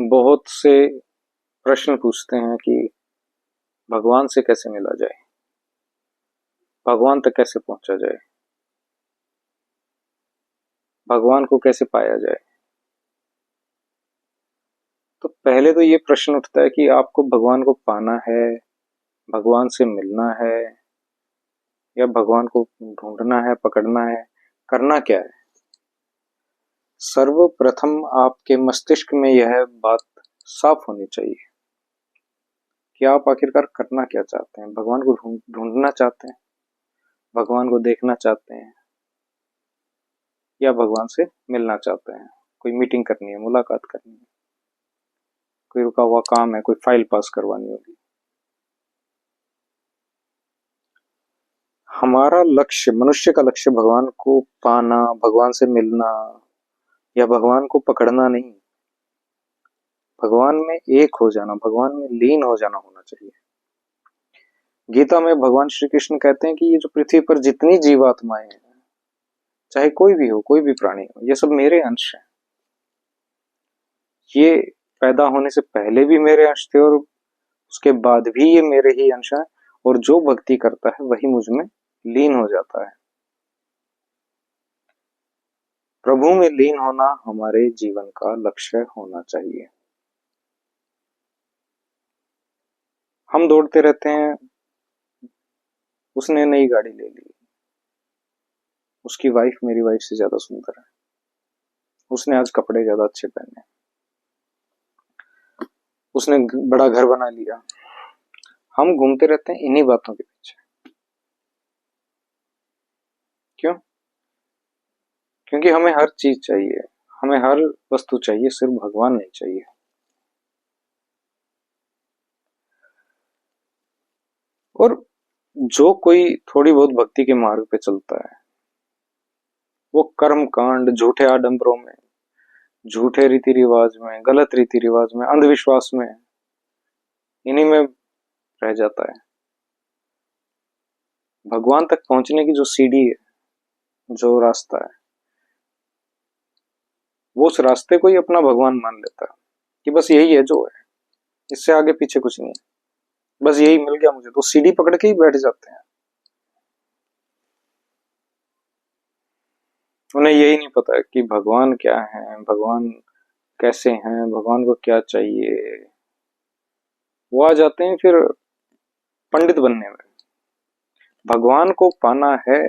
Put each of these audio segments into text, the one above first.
बहुत से प्रश्न पूछते हैं कि भगवान से कैसे मिला जाए, भगवान तक कैसे पहुंचा जाए, भगवान को कैसे पाया जाए। तो पहले तो ये प्रश्न उठता है कि आपको भगवान को पाना है, भगवान से मिलना है, या भगवान को ढूंढना है, पकड़ना है, करना क्या है। सर्वप्रथम आपके मस्तिष्क में यह बात साफ होनी चाहिए कि आप आखिरकार करना क्या चाहते हैं। भगवान को ढूंढना चाहते हैं, भगवान को देखना चाहते हैं, या भगवान से मिलना चाहते हैं। कोई मीटिंग करनी है, मुलाकात करनी है, कोई रुका हुआ काम है, कोई फाइल पास करवानी होगी। हमारा लक्ष्य, मनुष्य का लक्ष्य भगवान को पाना, भगवान से मिलना या भगवान को पकड़ना नहीं, भगवान में एक हो जाना, भगवान में लीन हो जाना होना चाहिए। गीता में भगवान श्री कृष्ण कहते हैं कि ये जो पृथ्वी पर जितनी जीवात्माएं हैं, चाहे कोई भी हो, कोई भी प्राणी हो, ये सब मेरे अंश हैं। ये पैदा होने से पहले भी मेरे अंश थे और उसके बाद भी ये मेरे ही अंश हैं, और जो भक्ति करता है वही मुझ में लीन हो जाता है। प्रभु में लीन होना हमारे जीवन का लक्ष्य होना चाहिए। हम दौड़ते रहते हैं, उसने नई गाड़ी ले ली, उसकी वाइफ मेरी वाइफ से ज्यादा सुंदर है, उसने आज कपड़े ज्यादा अच्छे पहने, उसने बड़ा घर बना लिया। हम घूमते रहते हैं इन्हीं बातों के पीछे। क्यों? क्योंकि हमें हर चीज चाहिए, हमें हर वस्तु चाहिए, सिर्फ भगवान नहीं चाहिए। और जो कोई थोड़ी बहुत भक्ति के मार्ग पे चलता है, वो कर्म कांड, झूठे आडंबरों में, झूठे रीति रिवाज में, गलत रीति रिवाज में, अंधविश्वास में, इन्हीं में रह जाता है। भगवान तक पहुंचने की जो सीढ़ी है, जो रास्ता है, वो उस रास्ते को ही अपना भगवान मान लेता है कि बस यही है जो है, इससे आगे पीछे कुछ नहीं है, बस यही मिल गया मुझे, तो सीढ़ी पकड़ के ही बैठ जाते हैं। उन्हें यही नहीं पता है कि भगवान क्या है, भगवान कैसे हैं, भगवान को क्या चाहिए। वो आ जाते हैं फिर पंडित बनने में। भगवान को पाना है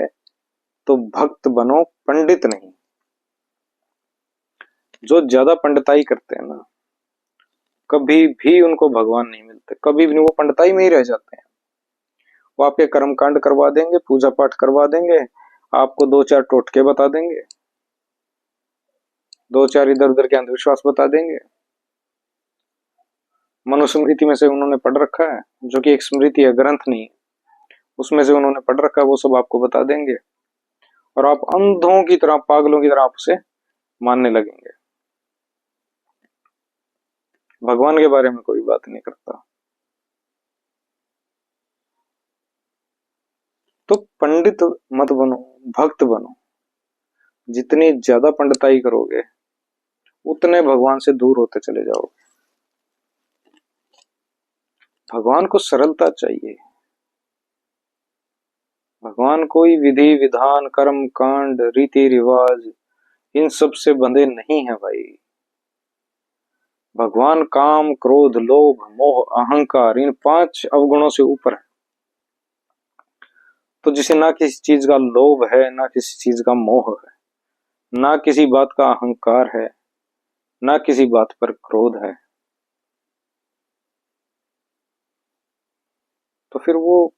तो भक्त बनो, पंडित नहीं। जो ज्यादा पंडिताई करते हैं ना, कभी भी उनको भगवान नहीं मिलते, कभी भी नहीं, वो पंडिताई में ही रह जाते हैं। वो आपके कर्म कांड करवा देंगे, पूजा पाठ करवा देंगे, आपको दो चार टोटके बता देंगे, दो चार इधर उधर के अंधविश्वास बता देंगे। मनुस्मृति में से उन्होंने पढ़ रखा है, जो कि एक स्मृति है, ग्रंथ नहीं, उसमें से उन्होंने पढ़ रखा है, वो सब आपको बता देंगे और आप अंधों की तरह, पागलों की तरह आप उसे मानने लगेंगे। भगवान के बारे में कोई बात नहीं करता। तो पंडित मत बनो, भक्त बनो। जितनी ज्यादा पंडिताई करोगे, उतने भगवान से दूर होते चले जाओगे। भगवान को सरलता चाहिए। भगवान कोई विधि विधान, कर्म कांड, रीति रिवाज, इन सब से बंधे नहीं है भाई। भगवान काम, क्रोध, लोभ, मोह, अहंकार, इन 5 अवगुणों से ऊपर है। तो जिसे ना किसी चीज का लोभ है, ना किसी चीज का मोह है, ना किसी बात का अहंकार है, ना किसी बात पर क्रोध है, तो फिर वो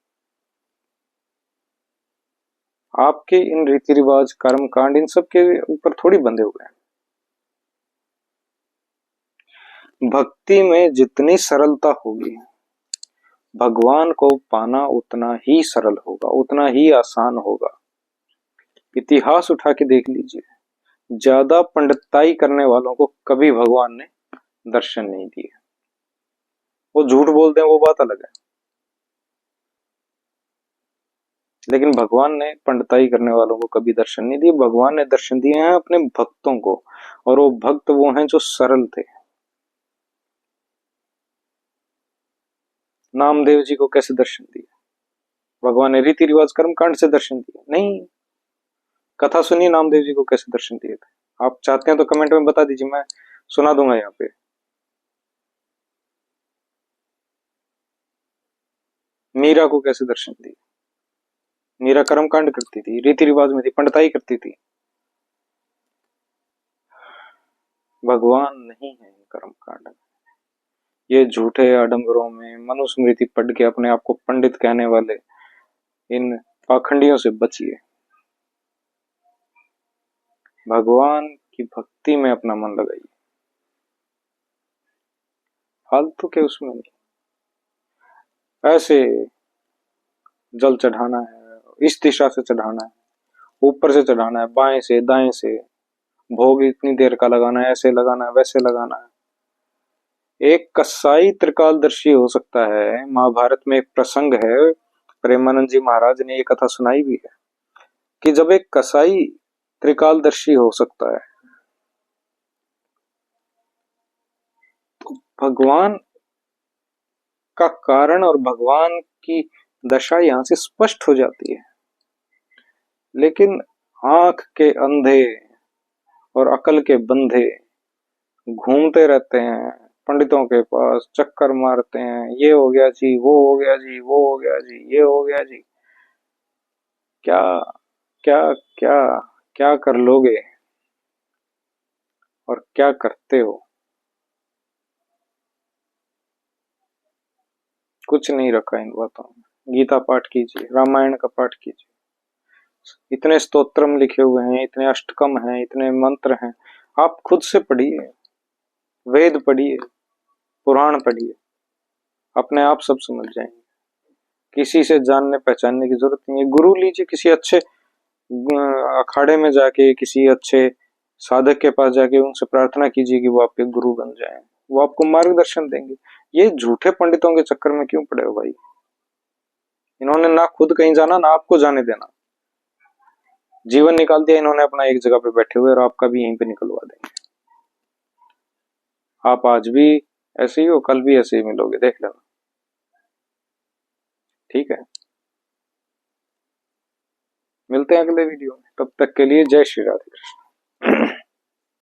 आपके इन रीति रिवाज, कर्म कांड, इन सब के ऊपर थोड़ी बंधे हुए हैं। भक्ति में जितनी सरलता होगी, भगवान को पाना उतना ही सरल होगा, उतना ही आसान होगा। इतिहास उठा के देख लीजिए, ज्यादा पंडिताई करने वालों को कभी भगवान ने दर्शन नहीं दिए। वो झूठ बोलते हैं, वो बात अलग है, लेकिन भगवान ने पंडिताई करने वालों को कभी दर्शन नहीं दिए। भगवान ने दर्शन दिए हैं अपने भक्तों को, और वो भक्त वो हैं जो सरल थे। नामदेव जी को कैसे दर्शन दिए? भगवान ने रीति रिवाज कर्म कांड से दर्शन दिए? नहीं। कथा सुनिए नामदेव जी को कैसे दर्शन दिए थे। आप चाहते हैं तो कमेंट में बता दीजिए, मैं सुना दूंगा यहाँ पे। मीरा को कैसे दर्शन दिए? मीरा कर्म कांड करती थी, रीति रिवाज में थी, पंडिताई करती थी। भगवान नहीं है इन कर्म कांड में। ये झूठे आडंबरों में मनुस्मृति पढ़ के अपने आप को पंडित कहने वाले इन पाखंडियों से बचिए। भगवान की भक्ति में अपना मन लगाइए, फालतू के उसमें नहीं। ऐसे जल चढ़ाना है, इस दिशा से चढ़ाना है, ऊपर से चढ़ाना है, बाएं से दाएं से, भोग इतनी देर का लगाना है, ऐसे लगाना है, वैसे लगाना है। एक कसाई त्रिकालदर्शी हो सकता है। महाभारत में एक प्रसंग है, प्रेमानंद जी महाराज ने ये कथा सुनाई भी है कि जब एक कसाई त्रिकालदर्शी हो सकता है तो भगवान का कारण और भगवान की दशा यहां से स्पष्ट हो जाती है। लेकिन आंख के अंधे और अकल के बंधे घूमते रहते हैं पंडितों के पास, चक्कर मारते हैं, ये हो गया जी, वो हो गया जी, वो हो गया जी, ये हो गया जी। क्या क्या क्या क्या कर लोगे और क्या करते हो? कुछ नहीं रखा इन बातों में। गीता पाठ कीजिए, रामायण का पाठ कीजिए। इतने स्तोत्रम लिखे हुए हैं, इतने अष्टकम हैं, इतने मंत्र हैं। आप खुद से पढ़िए, वेद पढ़िए, पुराण पढ़िए, अपने आप सब समझ जाएंगे। किसी से जानने पहचानने की जरूरत नहीं है। गुरु लीजिए किसी अच्छे अखाड़े में जाके, किसी अच्छे साधक के पास जाके उनसे प्रार्थना कीजिए कि वो आपके गुरु बन जाएं। वो आपको मार्गदर्शन देंगे। ये झूठे पंडितों के चक्कर में क्यों पड़े हो भाई? इन्होंने ना खुद कहीं जाना, ना आपको जाने देना। जीवन निकाल दिया इन्होंने अपना एक जगह पे बैठे हुए, और आपका भी यहीं पे निकलवा देंगे। आप आज भी ऐसे ही हो, कल भी ऐसे ही मिलोगे, देख लेना। ठीक है, मिलते हैं अगले वीडियो में। तब तक के लिए जय श्री राधे कृष्ण।